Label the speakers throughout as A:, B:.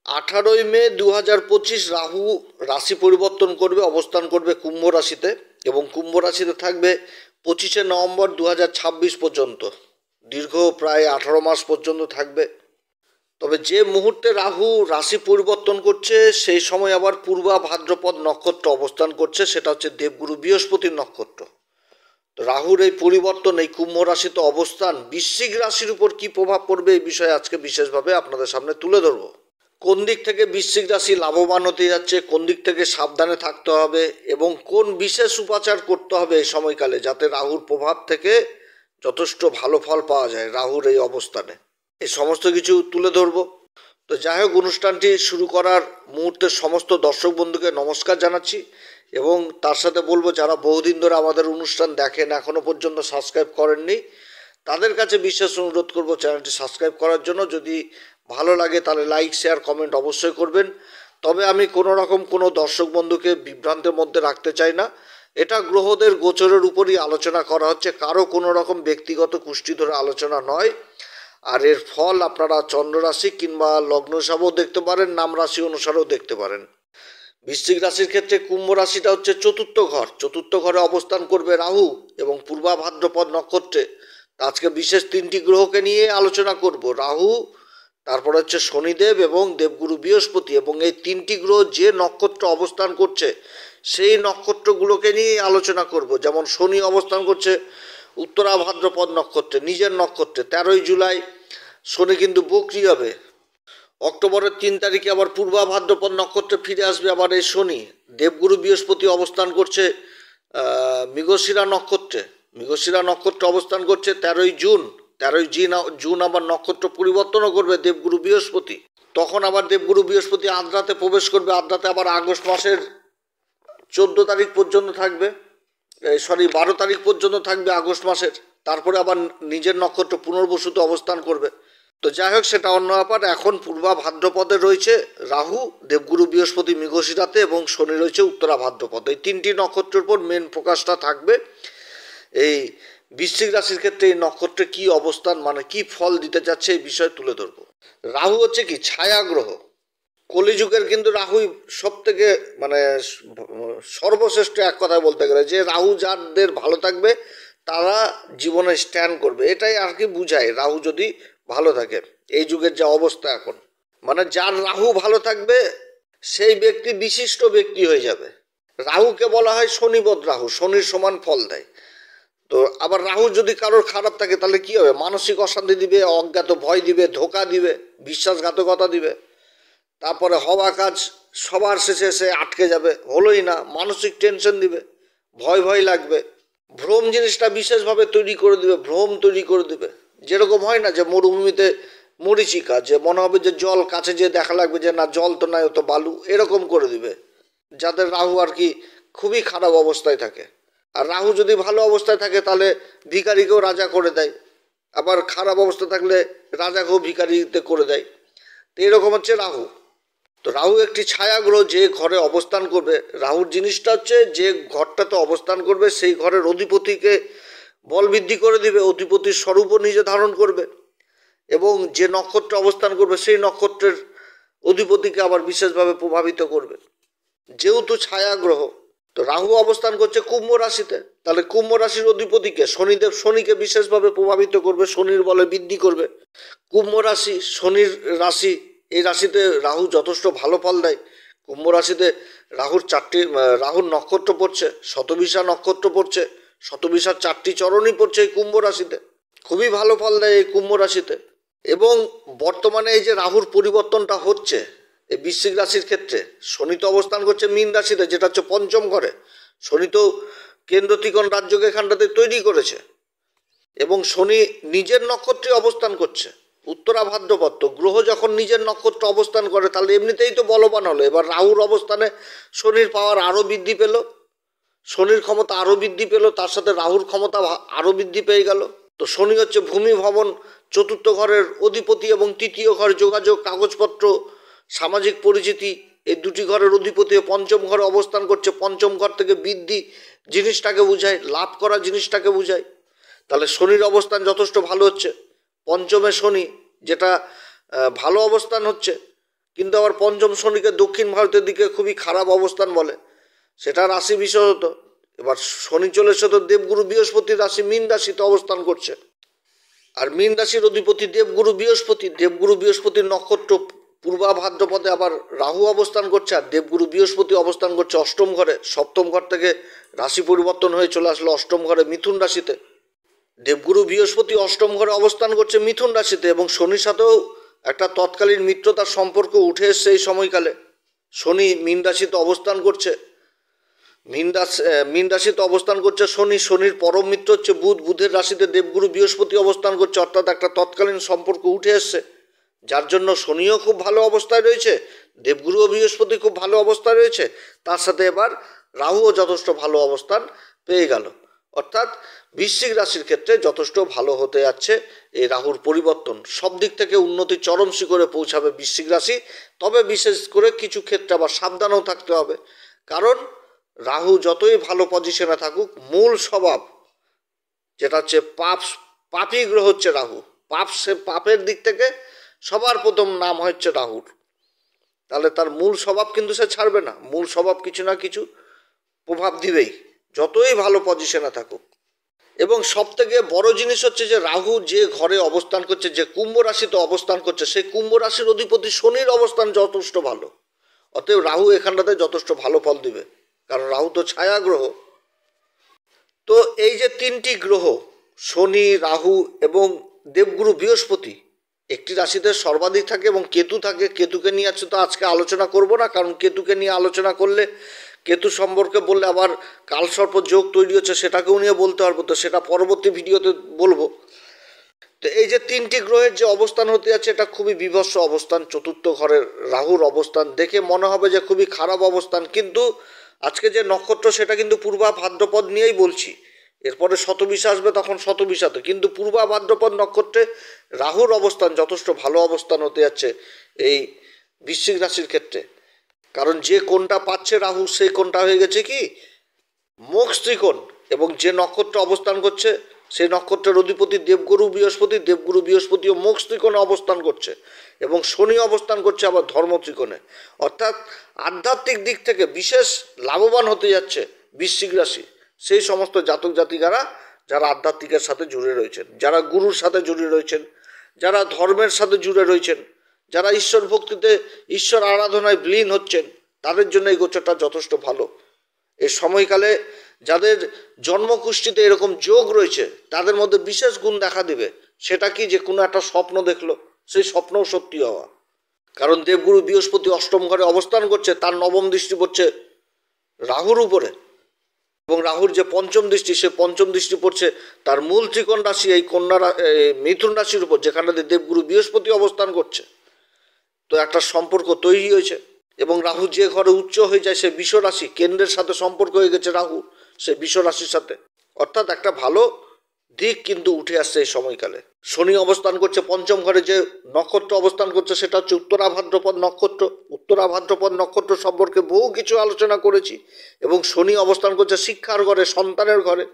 A: 18 মে 2025 রাহু রাশি পরিবর্তন করবে, অবস্থান করবে কুম্ভ রাশিতে এবং কুম্ভ রাশিতে থাকবে 25 নভেম্বর 2026 পর্যন্ত। দীর্ঘ প্রায় 18 মাস পর্যন্ত থাকবে। তবে যে মুহূর্তে রাহু রাশি পরিবর্তন করছে সেই সময় আবার পূর্বা ভাদ্রপদ নক্ষত্র অবস্থান করছে, সেটা হচ্ছে দেবগুরু বৃহস্পতির নক্ষত্র। তো রাহুর এই পরিবর্তন, এই কুম্ভ রাশিতে অবস্থান বৃশ্চিক রাশির উপর কি প্রভাব পড়বে এই বিষয়ে আজকে বিশেষভাবে আপনাদের সামনে তুলে ধরবো। কোন দিক থেকে বৃশ্চিক রাশি লাভবান হতে যাচ্ছে, কোন দিক থেকে সাবধানে থাকতে হবে এবং কোন বিশেষ উপাচার করতে হবে এই সময়কালে যাতে রাহুর প্রভাব থেকে যথেষ্ট ভালো ফল পাওয়া যায় রাহুর এই অবস্থানে, এই সমস্ত কিছু তুলে ধরবো। তো যাই হোক, অনুষ্ঠানটি শুরু করার মুহূর্তে সমস্ত দর্শক বন্ধুকে নমস্কার জানাচ্ছি এবং তার সাথে বলবো যারা বহুদিন ধরে আমাদের অনুষ্ঠান দেখেন এখনও পর্যন্ত সাবস্ক্রাইব করেননি তাদের কাছে বিশেষ অনুরোধ করব চ্যানেলটি সাবস্ক্রাইব করার জন্য। যদি ভালো লাগে তাহলে লাইক শেয়ার কমেন্ট অবশ্যই করবেন। তবে আমি কোনো রকম কোনো দর্শক বন্ধুকে বিভ্রান্তের মধ্যে রাখতে চাই না। এটা গ্রহদের গোচরের উপরই আলোচনা করা হচ্ছে, কারো কোনো রকম ব্যক্তিগত কুষ্টি ধরে আলোচনা নয়। আর এর ফল আপনারা চন্দ্ররাশি কিংবা লগ্ন হিসাবেও দেখতে পারেন, নাম রাশি অনুসারেও দেখতে পারেন। বৃশ্চিক রাশির ক্ষেত্রে কুম্ভ রাশিটা হচ্ছে চতুর্থ ঘর, চতুর্থ ঘরে অবস্থান করবে রাহু এবং পূর্বা ভাদ্রপদ নক্ষত্রে। আজকে বিশেষ তিনটি গ্রহকে নিয়ে আলোচনা করব, রাহু, তারপর হচ্ছে শনিদেব এবং দেবগুরু বৃহস্পতি, এবং এই তিনটি গ্রহ যে নক্ষত্র অবস্থান করছে সেই নক্ষত্রগুলোকে নিয়ে আলোচনা করব। যেমন শনি অবস্থান করছে উত্তরা ভাদ্রপদ নক্ষত্রে, নিজের নক্ষত্রে। 13ই জুলাই শনি কিন্তু বক্রি হবে। অক্টোবরের 3 তারিখে আবার পূর্বা ভাদ্রপদ নক্ষত্রে ফিরে আসবে আবার এই শনি। দেবগুরু বৃহস্পতি অবস্থান করছে মৃগশিরা নক্ষত্রে, মৃগশিরা নক্ষত্রে অবস্থান করছে 13ই জুন। 13ই জুন আবার নক্ষত্র পরিবর্তনও করবে দেবগুরু বৃহস্পতি। তখন আবার দেবগুরু বৃহস্পতি আদ্রাতে প্রবেশ করবে। আদ্রাতে আবার আগস্ট মাসের 14 তারিখ পর্যন্ত থাকবে, 12 তারিখ পর্যন্ত থাকবে আগস্ট মাসের। তারপরে আবার নিজের নক্ষত্র পুনর্বসুতে অবস্থান করবে। তো যাই হোক, সেটা অন্য ব্যাপার। এখন পূর্বা ভাদ্রপদে রয়েছে রাহু, দেবগুরু বৃহস্পতি মৃগশিরাতে এবং শনি রয়েছে উত্তরা ভাদ্রপদ। এই তিনটি নক্ষত্রের উপর মেন প্রকাশটা থাকবে। এই বৃশ্চিক রাশির ক্ষেত্রে এই নক্ষত্রে কি অবস্থান, মানে কি ফল দিতে যাচ্ছে এই বিষয়ে তুলে ধরব। রাহু হচ্ছে কি ছায়া গ্রহ। কলিযুগের কিন্তু রাহুই সব থেকে মানে সর্বশ্রেষ্ঠ, এক কথায় বলতে গেলে যে রাহু যাদের ভালো থাকবে তারা জীবনে স্ট্যান্ড করবে, এটাই আর কি বুঝায় রাহু যদি ভালো থাকে। এই যুগের যা অবস্থা এখন, মানে যার রাহু ভালো থাকবে সেই ব্যক্তি বিশিষ্ট ব্যক্তি হয়ে যাবে। রাহুকে বলা হয় শনিবদ রাহু, শনির সমান ফল দেয়। তো আবার রাহু যদি কারোর খারাপ থাকে তাহলে কি হবে? মানসিক অশান্তি দিবে, অজ্ঞাত ভয় দিবে, ধোকা দিবে, বিশ্বাসঘাতকতা দিবে। তারপরে হওয়া কাজ সবার শেষে এসে আটকে যাবে, হলোই না, মানসিক টেনশন দিবে, ভয় ভয় লাগবে। ভ্রম জিনিসটা বিশেষভাবে তৈরি করে দিবে, ভ্রম তৈরি করে দিবে। যেরকম হয় না যে মরুভূমিতে মরীচিকা, যে মনে হবে যে জল কাছে যেয়ে দেখা লাগবে যে না জল তো নাই, ও তো বালু, এরকম করে দিবে যাদের রাহু আর কি খুবই খারাপ অবস্থায় থাকে। আর রাহু যদি ভালো অবস্থায় থাকে তাহলে ভিখারিকেও রাজা করে দেয়, আবার খারাপ অবস্থা থাকলে রাজাকেও ভিখারিতে করে দেয়। তো এরকম হচ্ছে রাহু। তো রাহু একটি ছায়া গ্রহ, যে ঘরে অবস্থান করবে, রাহুর জিনিসটা হচ্ছে যে ঘরটাতে অবস্থান করবে সেই ঘরের অধিপতিকে বল বৃদ্ধি করে দিবে, অধিপতির স্বরূপও নিজে ধারণ করবে এবং যে নক্ষত্রে অবস্থান করবে সেই নক্ষত্রের অধিপতিকে আবার বিশেষভাবে প্রভাবিত করবে, যেহেতু ছায়া গ্রহ। তো রাহু অবস্থান করছে কুম্ভ রাশিতে, তাহলে কুম্ভ রাশির অধিপতিকে শনিদেব, শনিকে বিশেষভাবে প্রভাবিত করবে, শনির বলে বৃদ্ধি করবে। কুম্ভ রাশি শনির রাশি, এই রাশিতে রাহু যথেষ্ট ভালো ফল দেয়। কুম্ভ রাশিতে রাহুর নক্ষত্র পড়ছে, শতবিশা নক্ষত্র পড়ছে, শতবিশার 4টি চরণই পড়ছে এই কুম্ভ রাশিতে। খুবই ভালো ফল দেয় এই কুম্ভ রাশিতে। এবং বর্তমানে এই যে রাহুর পরিবর্তনটা হচ্ছে এই বৃশ্চিক রাশির ক্ষেত্রে, শনি তো অবস্থান করছে মীন রাশিতে, যেটা হচ্ছে পঞ্চম ঘরে। শনি তো কেন্দ্র ত্রিকোণ রাজ্যকে এখানটাতে তৈরি করেছে এবং শনি নিজের নক্ষত্রে অবস্থান করছে উত্তরা ভাদ্রপদ। তো গ্রহ যখন নিজের নক্ষত্র অবস্থান করে তাহলে এমনিতেই তো বলবান হলো। এবার রাহুর অবস্থানে শনির পাওয়ার আরও বৃদ্ধি পেল, শনির ক্ষমতা আরও বৃদ্ধি পেল, তার সাথে রাহুর ক্ষমতা আরও বৃদ্ধি পেয়ে গেল। তো শনি হচ্ছে ভূমি ভবন, চতুর্থ ঘরের অধিপতি এবং তৃতীয় ঘর যোগাযোগ, কাগজপত্র, সামাজিক পরিচিতি, এই দুটি ঘরের অধিপতি পঞ্চম ঘরে অবস্থান করছে। পঞ্চম ঘর থেকে বৃদ্ধি জিনিসটাকে বোঝায়, লাভ করা জিনিসটাকে বোঝায়। তাহলে শনির অবস্থান যথেষ্ট ভালো হচ্ছে। পঞ্চমে শনি, যেটা ভালো অবস্থান হচ্ছে, কিন্তু আবার পঞ্চম শনিকে দক্ষিণ ভারতের দিকে খুবই খারাপ অবস্থান বলে, সেটা রাশি বিশেষত। এবার শনি চলে এসে তো দেবগুরু বৃহস্পতির রাশি মীন রাশিতে অবস্থান করছে, আর মীন রাশির অধিপতি দেবগুরু বৃহস্পতি। দেবগুরু বৃহস্পতির নক্ষত্র পূর্বা ভাদ্রপদে আবার রাহু অবস্থান করছে, আর দেবগুরু বৃহস্পতি অবস্থান করছে অষ্টম ঘরে। সপ্তম ঘর থেকে রাশি পরিবর্তন হয়ে চলে আসলো অষ্টম ঘরে মিথুন রাশিতে। দেবগুরু বৃহস্পতি অষ্টম ঘরে অবস্থান করছে মিথুন রাশিতে, এবং শনির সাথেও একটা তৎকালীন মিত্রতার সম্পর্ক উঠে এসছে এই সময়কালে। শনি মীন রাশিতে অবস্থান করছে, মীন রাশিতে অবস্থান করছে শনি। শনির পরম মিত্র হচ্ছে বুধ, বুধের রাশিতে দেবগুরু বৃহস্পতি অবস্থান করছে, অর্থাৎ একটা তৎকালীন সম্পর্ক উঠে এসছে, যার জন্য শনিও খুব ভালো অবস্থায় রয়েছে, দেবগুরু ও বৃহস্পতি খুব ভালো অবস্থায় রয়েছে, তার সাথে এবার রাহুও যথেষ্ট ভালো অবস্থান পেয়ে গেল। অর্থাৎ বৃশ্চিক রাশির ক্ষেত্রে যথেষ্ট ভালো হতে যাচ্ছে এই রাহুর পরিবর্তন। সব দিক থেকে উন্নতি চরম শিখরে পৌঁছাবে বৃশ্চিক রাশি। তবে বিশেষ করে কিছু ক্ষেত্রে আবার সাবধানও থাকতে হবে, কারণ রাহু যতই ভালো পজিশনে থাকুক, মূল স্বভাব যেটা হচ্ছে পাপী গ্রহ হচ্ছে রাহু। পাপের দিক থেকে সবার প্রথম নাম হচ্ছে রাহুর। তাহলে তার মূল স্বভাব কিন্তু সে ছাড়বে না, মূল স্বভাব কিছু না কিছু প্রভাব দিবেই, যতই ভালো পজিশনে থাকুক। এবং সব থেকে বড় জিনিস হচ্ছে যে রাহু যে ঘরে অবস্থান করছে, যে কুম্ভ রাশিতে অবস্থান করছে, সেই কুম্ভ রাশির অধিপতি শনির অবস্থান যথেষ্ট ভালো। অতএব রাহু এখানটাতে যথেষ্ট ভালো ফল দিবে, কারণ রাহু তো ছায়া গ্রহ। তো এই যে তিনটি গ্রহ শনি, রাহু এবং দেবগুরু বৃহস্পতি একটি রাশিতে সর্বাধিক থাকে, এবং কেতু থাকে। কেতুকে নিয়ে আছে তো আজকে আলোচনা করব না, কারণ কেতুকে নিয়ে আলোচনা করলে, কেতু সম্পর্কে বললে আবার কালসর্প যোগ তৈরি হচ্ছে সেটাকেও নিয়ে বলতে পারবো, তো সেটা পরবর্তী ভিডিওতে বলবো। তো এই যে তিনটি গ্রহের যে অবস্থান হতে যাচ্ছে, এটা খুবই বিভৎস অবস্থান। চতুর্থ ঘরের রাহুর অবস্থান দেখে মনে হবে যে খুবই খারাপ অবস্থান, কিন্তু আজকে যে নক্ষত্র সেটা কিন্তু পূর্বা ভাদ্রপদ নিয়েই বলছি। এরপরে শতবিশা আসবে, তখন শতবিশাতে, কিন্তু পূর্বা ভাদ্রপদ নক্ষত্রে রাহুর অবস্থান যথেষ্ট ভালো অবস্থান হতে যাচ্ছে এই বৃশ্চিক রাশির ক্ষেত্রে। কারণ যে কোণটা পাচ্ছে রাহু, সেই কোণটা হয়ে গেছে কি মোক্ষ ত্রিকোণ, এবং যে নক্ষত্র অবস্থান করছে সেই নক্ষত্রের অধিপতি দেবগুরু বৃহস্পতি। দেবগুরু বৃহস্পতিও মোক্ষ ত্রিকোণে অবস্থান করছে, এবং শনি অবস্থান করছে আবার ধর্ম ত্রিকোণে। অর্থাৎ আধ্যাত্মিক দিক থেকে বিশেষ লাভবান হতে যাচ্ছে বৃশ্চিক রাশি সেই সমস্ত জাতক জাতিকারা যারা আধ্যাত্মিকের সাথে জুড়ে রয়েছেন, যারা গুরুর সাথে জুড়ে রয়েছেন, যারা ধর্মের সাথে জুড়ে রয়েছেন, যারা ঈশ্বর ভক্তিতে, ঈশ্বর আরাধনায় বিলীন হচ্ছেন, তাদের জন্য এই গোচরটা যথেষ্ট ভালো। এই সময়কালে যাদের জন্মকুষ্ঠিতে এরকম যোগ রয়েছে, তাদের মধ্যে বিশেষ গুণ দেখা দিবে। সেটা কি, যে কোনো একটা স্বপ্ন দেখলো, সেই স্বপ্নও সত্যি হওয়া। কারণ দেবগুরু বৃহস্পতি অষ্টম ঘরে অবস্থান করছে, তার নবম দৃষ্টি পড়ছে রাহুর উপরে, এবং রাহুর যে পঞ্চম দৃষ্টি, সে পঞ্চম দৃষ্টি পড়ছে তার মূল ত্রিকোণ রাশি এই মিথুন রাশির উপর, যেখানটাতে দেবগুরু বৃহস্পতি অবস্থান করছে। তো একটা সম্পর্ক তৈরি হয়েছে, এবং রাহু যে ঘরে উচ্চ হয়ে যায় সে বৃষ রাশি, কেন্দ্রের সাথে সম্পর্ক হয়ে গেছে রাহু সে বৃষ রাশির সাথে। অর্থাৎ একটা ভালো দিক কিন্তু উঠে আসছে এই সময়কালে। শনি অবস্থান করছে পঞ্চম ঘরে, যে নক্ষত্র অবস্থান করছে সেটা হচ্ছে উত্তরা ভাদ্রপদ নক্ষত্র। উত্তরা ভাদ্রপদ নক্ষত্র সম্পর্কে বহু কিছু আলোচনা করেছি, এবং শনি অবস্থান করছে শিক্ষার ঘরে, সন্তানের ঘরে।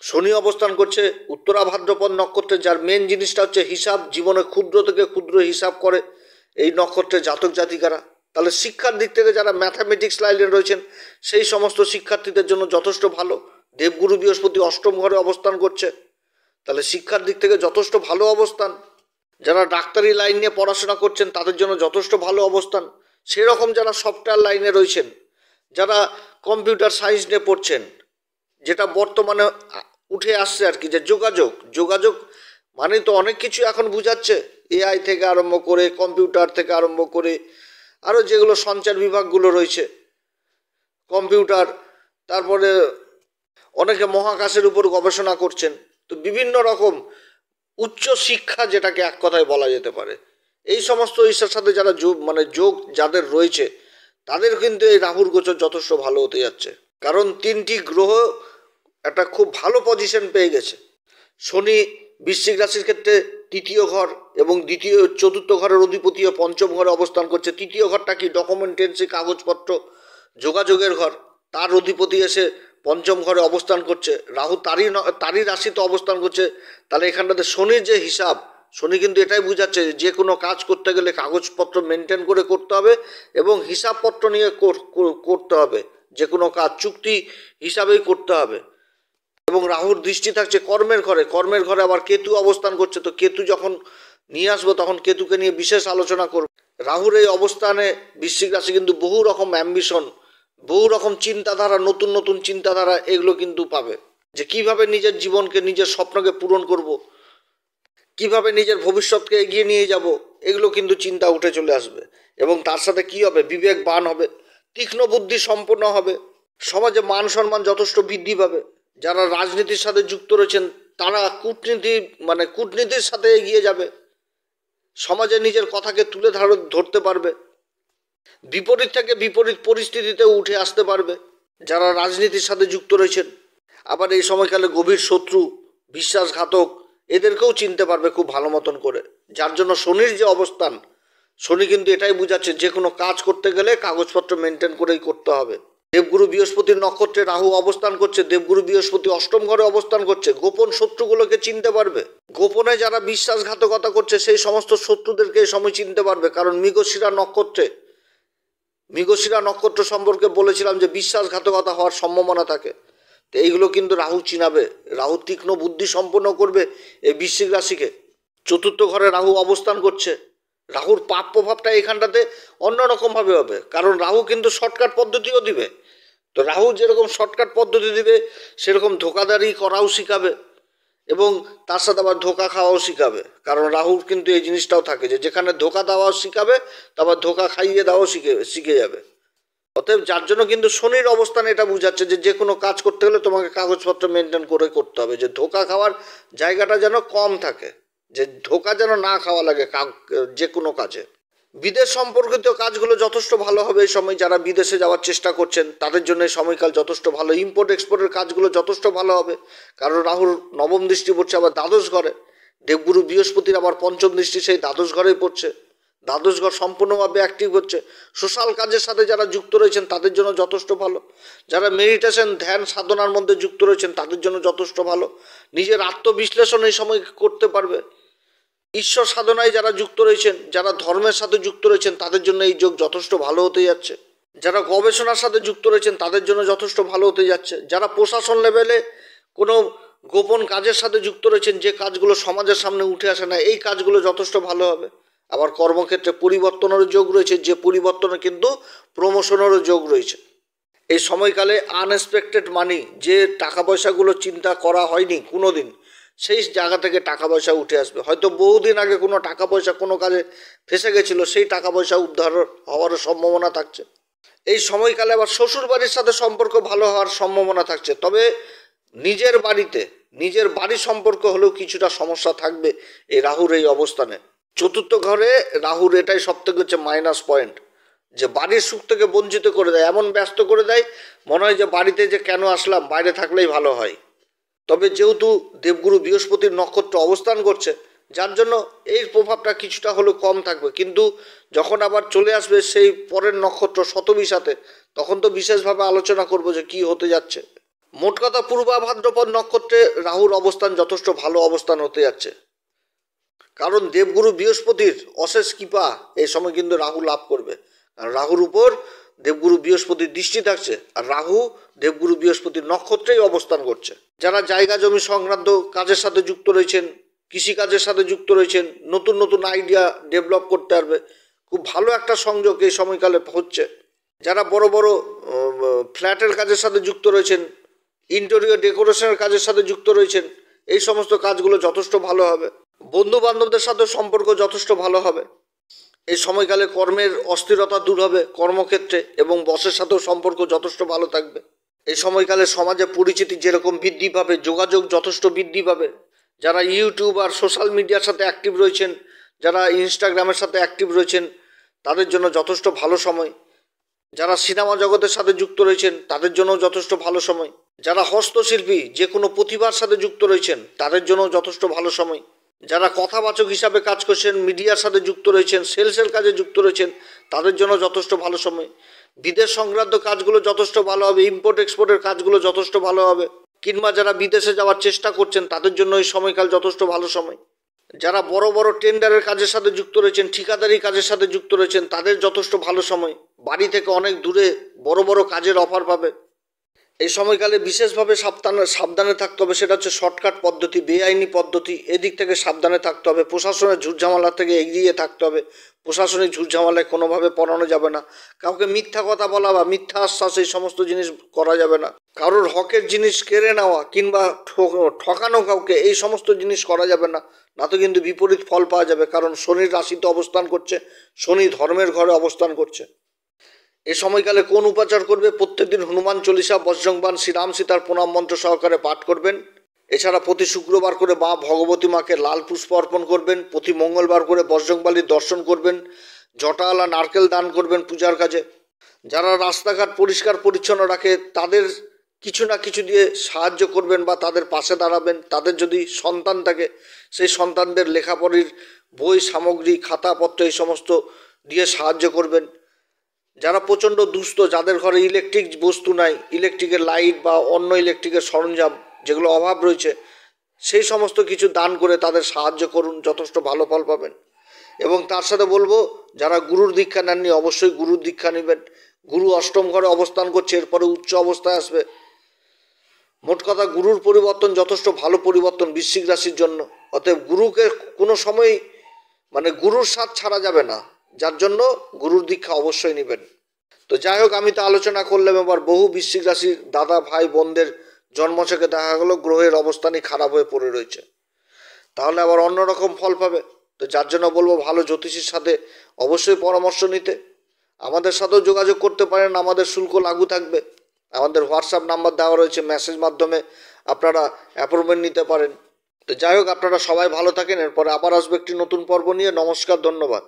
A: শনি অবস্থান করছে উত্তরা ভাদ্রপদ নক্ষত্রে, যার মেন জিনিসটা হচ্ছে হিসাব, জীবনে ক্ষুদ্র থেকে ক্ষুদ্র হিসাব করে এই নক্ষত্রের জাতক জাতিকারা। তাহলে শিক্ষার দিক থেকে যারা ম্যাথামেটিক্স লাইনে রয়েছেন সেই সমস্ত শিক্ষার্থীদের জন্য যথেষ্ট ভালো। দেবগুরু বৃহস্পতি অষ্টম ঘরে অবস্থান করছে, তাহলে শিক্ষার দিক থেকে যথেষ্ট ভালো অবস্থান। যারা ডাক্তারি লাইন নিয়ে পড়াশোনা করছেন তাদের জন্য যথেষ্ট ভালো অবস্থান। সেরকম যারা সফটওয়্যার লাইনে রয়েছেন, যারা কম্পিউটার সায়েন্স নিয়ে পড়ছেন, যেটা বর্তমানে উঠে আসছে আর কি, যে যোগাযোগ মানে তো অনেক কিছু এখন বুঝাচ্ছে, এআই থেকে আরম্ভ করে, কম্পিউটার থেকে আরম্ভ করে, আরও যেগুলো সঞ্চার বিভাগগুলো রয়েছে, কম্পিউটার, তারপরে অনেকে মহাকাশের উপর গবেষণা করছেন। তো বিভিন্ন রকম উচ্চ শিক্ষা, যেটাকে এক কথায় বলা যেতে পারে, এই সমস্ত ঈশ্বর সাথে যারা যোগ যাদের রয়েছে, তাদের কিন্তু এই রাহুর গোচর যথেষ্ট ভালো হতে যাচ্ছে। কারণ তিনটি গ্রহ একটা খুব ভালো পজিশন পেয়ে গেছে। শনি বৃশ্চিক রাশির ক্ষেত্রে তৃতীয় ঘর, এবং চতুর্থ ঘরের অধিপতিও পঞ্চম ঘরে অবস্থান করছে। তৃতীয় ঘরটা কি, ডকুমেন্টেন্সি, কাগজপত্র, যোগাযোগের ঘর, তার অধিপতি এসে পঞ্চম ঘরে অবস্থান করছে। রাহু তারই রাশিতে অবস্থান করছে। তাহলে এখানটাতে শনির যে হিসাব, শনি কিন্তু এটাই বোঝাচ্ছে যে কোনো কাজ করতে গেলে কাগজপত্র মেনটেন করে করতে হবে এবং হিসাবপত্র নিয়ে করতে হবে। যে কোনো কাজ চুক্তি হিসাবেই করতে হবে। এবং রাহুর দৃষ্টি থাকছে কর্মের ঘরে, কর্মের ঘরে আবার কেতু অবস্থান করছে, তো কেতু যখন নিয়ে আসবো তখন কেতুকে নিয়ে বিশেষ আলোচনা করব। রাহুর এই অবস্থানে বৃশ্চিক রাশি কিন্তু বহু রকম অ্যাম্বিশন, বহু রকম চিন্তাধারা, নতুন নতুন চিন্তাধারা এগুলো কিন্তু পাবে, যে কিভাবে নিজের জীবনকে, নিজের স্বপ্নকে পূরণ করব, কিভাবে নিজের ভবিষ্যৎকে এগিয়ে নিয়ে যাব, এগুলো কিন্তু চিন্তা উঠে চলে আসবে। এবং তার সাথে কি হবে, বিবেকবান হবে, তীক্ষ্ণ বুদ্ধি সম্পন্ন হবে, সমাজে মান সম্মান যথেষ্ট বৃদ্ধি পাবে। যারা রাজনীতির সাথে যুক্ত রয়েছেন তারা কূটনীতির সাথে এগিয়ে যাবে, সমাজে নিজের কথাকে তুলে ধরতে পারবে, বিপরীত থেকে বিপরীত পরিস্থিতিতে উঠে আসতে পারবে যারা রাজনীতির সাথে যুক্ত রয়েছেন। আবার এই সময়কালে গভীর শত্রু, বিশ্বাসঘাতক এদেরকেও চিনতে পারবে খুব ভালো মতন করে। যার জন্য শনির যে অবস্থান, শনি কিন্তু এটাই বোঝাচ্ছে যে কোনো কাজ করতে গেলে কাগজপত্র মেনটেন করেই করতে হবে। দেবগুরু বৃহস্পতির নক্ষত্রে রাহু অবস্থান করছে, দেবগুরু বৃহস্পতি অষ্টম ঘরে অবস্থান করছে, গোপন শত্রুগুলোকে চিনতে পারবে। গোপনে যারা বিশ্বাসঘাতকতা করছে সেই সমস্ত শত্রুদেরকে এই সময় চিনতে পারবে। কারণ মৃগশিরা নক্ষত্র সম্পর্কে বলেছিলাম যে বিশ্বাসঘাতকতা হওয়ার সম্ভাবনা থাকে, তো এইগুলো কিন্তু রাহু চিনাবে। রাহু তীক্ষ্ণ বুদ্ধি সম্পন্ন করবে এই বৃশ্চিক রাশিকে। চতুর্থ ঘরে রাহু অবস্থান করছে, রাহুর পাপ প্রভাবটা এখানটাতে অন্যরকমভাবে হবে, কারণ রাহু কিন্তু শর্টকাট পদ্ধতিও দিবে। তো রাহু যেরকম শর্টকাট পদ্ধতি দিবে সেরকম ধোকাদারি করাও শিখাবে এবং তার সাথে আবার ধোকা খাওয়াও শিখাবে। কারণ রাহুর কিন্তু এই জিনিসটাও থাকে যে যেখানে ধোকা দেওয়াও শিখাবে, তারপর ধোকা খাইয়ে দেওয়াও শিখে যাবে। অতএব যার জন্য কিন্তু শনির অবস্থান এটা বোঝাচ্ছে যে যে কোনো কাজ করতে হলে তোমাকে কাগজপত্র মেনটেন করে করতে হবে, যে ধোকা খাওয়ার জায়গাটা যেন কম থাকে, যে ধোকা যেন না খাওয়া লাগে যে কোনো কাজে। বিদেশ সম্পর্কিত কাজগুলো যথেষ্ট ভালো হবে এই সময়। যারা বিদেশে যাওয়ার চেষ্টা করছেন তাদের জন্য এই সময়কাল যথেষ্ট ভালো। ইম্পোর্ট এক্সপোর্টের কাজগুলো যথেষ্ট ভালো হবে, কারণ রাহুর নবম দৃষ্টি পড়ছে আবার দ্বাদশ ঘরে। দেবগুরু বৃহস্পতির আবার পঞ্চম দৃষ্টি সেই দ্বাদশ ঘরেই পড়ছে, দ্বাদশ ঘর সম্পূর্ণভাবে অ্যাক্টিভ হচ্ছে। সোশ্যাল কাজের সাথে যারা যুক্ত রয়েছেন তাদের জন্য যথেষ্ট ভালো। যারা মেডিটেশন, ধ্যান, সাধনার মধ্যে যুক্ত রয়েছেন তাদের জন্য যথেষ্ট ভালো। নিজের আত্মবিশ্লেষণ এই সময় করতে পারবে। ঈশ্বর সাধনায় যারা যুক্ত রয়েছেন, যারা ধর্মের সাথে যুক্ত রয়েছেন তাদের জন্য এই যোগ যথেষ্ট ভালো হতে যাচ্ছে। যারা গবেষণার সাথে যুক্ত রয়েছেন তাদের জন্য যথেষ্ট ভালো হতে যাচ্ছে। যারা প্রশাসন লেভেলে কোনো গোপন কাজের সাথে যুক্ত রয়েছেন, যে কাজগুলো সমাজের সামনে উঠে আসে না, এই কাজগুলো যথেষ্ট ভালো হবে। আবার কর্মক্ষেত্রে পরিবর্তনেরও যোগ রয়েছে, যে পরিবর্তনে কিন্তু প্রমোশনেরও যোগ রয়েছে। এই সময়কালে আনএক্সপেক্টেড মানি, যে টাকা পয়সাগুলো চিন্তা করা হয়নি কোনো দিন, সেই জায়গা থেকে টাকা পয়সা উঠে আসবে। হয়তো বহুদিন আগে কোনো টাকা পয়সা কোনো কাজে ফেসে গেছিলো, সেই টাকা পয়সা উদ্ধার হওয়ারও সম্ভাবনা থাকছে। এই সময়কালে আবার শ্বশুর বাড়ির সাথে সম্পর্ক ভালো হওয়ার সম্ভাবনা থাকছে। তবে নিজের বাড়ির সম্পর্ক হলেও কিছুটা সমস্যা থাকবে এই রাহুর এই অবস্থানে। চতুর্থ ঘরে রাহুর এটাই সবথেকে হচ্ছে মাইনাস পয়েন্ট, যে বাড়ির সুখ থেকে বঞ্চিত করে দেয়, এমন ব্যস্ত করে দেয় মনে হয় যে বাড়িতে যে কেন আসলাম, বাইরে থাকলেই ভালো হয়। তবে যেহেতু দেবগুরু বৃহস্পতির নক্ষত্র অবস্থান করছে, যার জন্য এর প্রভাবটা কিছুটা হলেও কম থাকবে। কিন্তু যখন আবার চলে আসবে সেই পরের নক্ষত্র শতবিশাতে, তখন তো বিশেষভাবে আলোচনা করব যে কি হতে যাচ্ছে। মোট কথা পূর্বা ভাদ্রপদ নক্ষত্রে রাহুর অবস্থান যথেষ্ট ভালো অবস্থান হতে যাচ্ছে, কারণ দেবগুরু বৃহস্পতির অশেষ কৃপা এই সময় কিন্তু রাহু লাভ করবে। আর রাহুর উপর দেবগুরু বৃহস্পতির দৃষ্টি থাকছে, আর রাহু দেবগুরু বৃহস্পতির নক্ষত্রেই অবস্থান করছে। যারা জায়গা জমি সংক্রান্ত কাজের সাথে যুক্ত রয়েছেন, কৃষিকাজের সাথে যুক্ত রয়েছেন, নতুন নতুন আইডিয়া ডেভেলপ করতে পারবে। খুব ভালো একটা সংযোগ এই সময়কালে হচ্ছে। যারা বড় বড় ফ্ল্যাটের কাজের সাথে যুক্ত রয়েছেন, ইন্টেরিয়র ডেকোরেশনের কাজের সাথে যুক্ত রয়েছেন, এই সমস্ত কাজগুলো যথেষ্ট ভালো হবে। বন্ধু বান্ধবদের সাথে সম্পর্ক যথেষ্ট ভালো হবে। এই সময়কালে কর্মের অস্থিরতা দূর হবে কর্মক্ষেত্রে, এবং বসের সাথেও সম্পর্ক যথেষ্ট ভালো থাকবে। এই সময়কালে সমাজে পরিচিতি যেরকম বৃদ্ধি পাবে, যোগাযোগ যথেষ্ট বৃদ্ধি পাবে। যারা ইউটিউব আর সোশ্যাল মিডিয়ার সাথে অ্যাক্টিভ রয়েছেন, যারা ইনস্টাগ্রামের সাথে অ্যাক্টিভ রয়েছেন, তাদের জন্য যথেষ্ট ভালো সময়। যারা সিনেমা জগতের সাথে যুক্ত রয়েছেন তাদের জন্য যথেষ্ট ভালো সময়। যারা হস্তশিল্পী, যে কোনো প্রতিভার সাথে যুক্ত রয়েছেন তাদের জন্য যথেষ্ট ভালো সময়। যারা কথাবাচক হিসাবে কাজ করছেন, মিডিয়ার সাথে যুক্ত রয়েছেন, সেলসের কাজে যুক্ত রয়েছেন, তাদের জন্য যথেষ্ট ভালো সময়। বিদেশ সংক্রান্ত কাজগুলো যথেষ্ট ভালো হবে, ইম্পোর্ট এক্সপোর্টের কাজগুলো যথেষ্ট ভালো হবে। কিংবা যারা বিদেশে যাওয়ার চেষ্টা করছেন তাদের জন্য এই সময়কাল যথেষ্ট ভালো সময়। যারা বড় বড় টেন্ডারের কাজের সাথে যুক্ত রয়েছেন, ঠিকাদারি কাজের সাথে যুক্ত রয়েছেন, তাদের যথেষ্ট ভালো সময়। বাড়ি থেকে অনেক দূরে বড় বড় কাজের অফার পাবে। এই সময়কালে বিশেষভাবে সাবধানে থাকতে হবে, সেটা হচ্ছে শর্টকাট পদ্ধতি, বেআইনি পদ্ধতি, এদিক থেকে সাবধানে থাকতে হবে। প্রশাসনের ঝুটঝামেলা থেকে এগিয়ে থাকতে হবে। প্রশাসনিক ঝুটঝামেলায় কোনোভাবে পড়ানো যাবে না। কাউকে মিথ্যা কথা বলা বা মিথ্যা আশ্বাস, এই সমস্ত জিনিস করা যাবে না। কারোর হকের জিনিস কেড়ে নেওয়া কিংবা ঠকানো কাউকে, এই সমস্ত জিনিস করা যাবে না। না তো কিন্তু বিপরীত ফল পাওয়া যাবে, কারণ শনির রাশিতে অবস্থান করছে, শনি ধর্মের ঘরে অবস্থান করছে। এ সময়কালে কোন উপাচার করবে? প্রত্যেকদিন হনুমান চল্লিশা, বজ্রংবাণ, শ্রীরাম সীতার প্রণাম মন্ত্র সহকারে পাঠ করবেন। এছাড়া প্রতি শুক্রবার করে মা ভগবতী মাকে লাল পুষ্প অর্পণ করবেন। প্রতি মঙ্গলবার করে বজরংবলীর দর্শন করবেন। জটাওয়ালা নারকেল দান করবেন পূজার কাজে। যারা রাস্তাঘাট পরিষ্কার পরিচ্ছন্ন রাখে, তাদের কিছু না কিছু দিয়ে সাহায্য করবেন বা তাদের পাশে দাঁড়াবেন। তাদের যদি সন্তান থাকে, সেই সন্তানদের লেখাপড়ির বই, সামগ্রী, খাতাপত্র, এই সমস্ত দিয়ে সাহায্য করবেন। যারা প্রচণ্ড দুস্থ, যাদের ঘরে ইলেকট্রিক বস্তু নাই, ইলেকট্রিকের লাইট বা অন্য ইলেকট্রিকের সরঞ্জাম যেগুলো অভাব রয়েছে, সেই সমস্ত কিছু দান করে তাদের সাহায্য করুন, যথেষ্ট ভালো ফল পাবেন। এবং তার সাথে বলবো, যারা গুরুর দীক্ষা নেননি, অবশ্যই গুরুর দীক্ষা নেবেন। গুরু অষ্টম ঘরে অবস্থান করছে, এরপরে উচ্চ অবস্থায় আসবে। মোট কথা, গুরুর পরিবর্তন যথেষ্ট ভালো পরিবর্তন বৃশ্চিক রাশির জন্য। অতএব গুরুকে কোনো সময় গুরুর সাথ ছাড়া যাবে না, যার জন্য গুরুর দীক্ষা অবশ্যই নেবেন। তো যাই হোক, আমি তো আলোচনা করলাম এবার বহু বৃশ্চিক রাশির দাদা ভাই বোনদের জন্মছকে দেখা গেল গ্রহের অবস্থানই খারাপ হয়ে পড়ে রয়েছে, তাহলে আবার অন্যরকম ফল পাবে। তো যার জন্য বলবো, ভালো জ্যোতিষীর সাথে অবশ্যই পরামর্শ নিতে। আমাদের সাথেও যোগাযোগ করতে পারেন, আমাদের শুল্ক লাগু থাকবে। আমাদের হোয়াটসঅ্যাপ নাম্বার দেওয়া রয়েছে, মেসেজ মাধ্যমে আপনারা অ্যাপয়েন্টমেন্ট নিতে পারেন। তো যাই হোক, আপনারা সবাই ভালো থাকেন। এরপরে আবার আসবে একটি নতুন পর্ব নিয়ে। নমস্কার, ধন্যবাদ।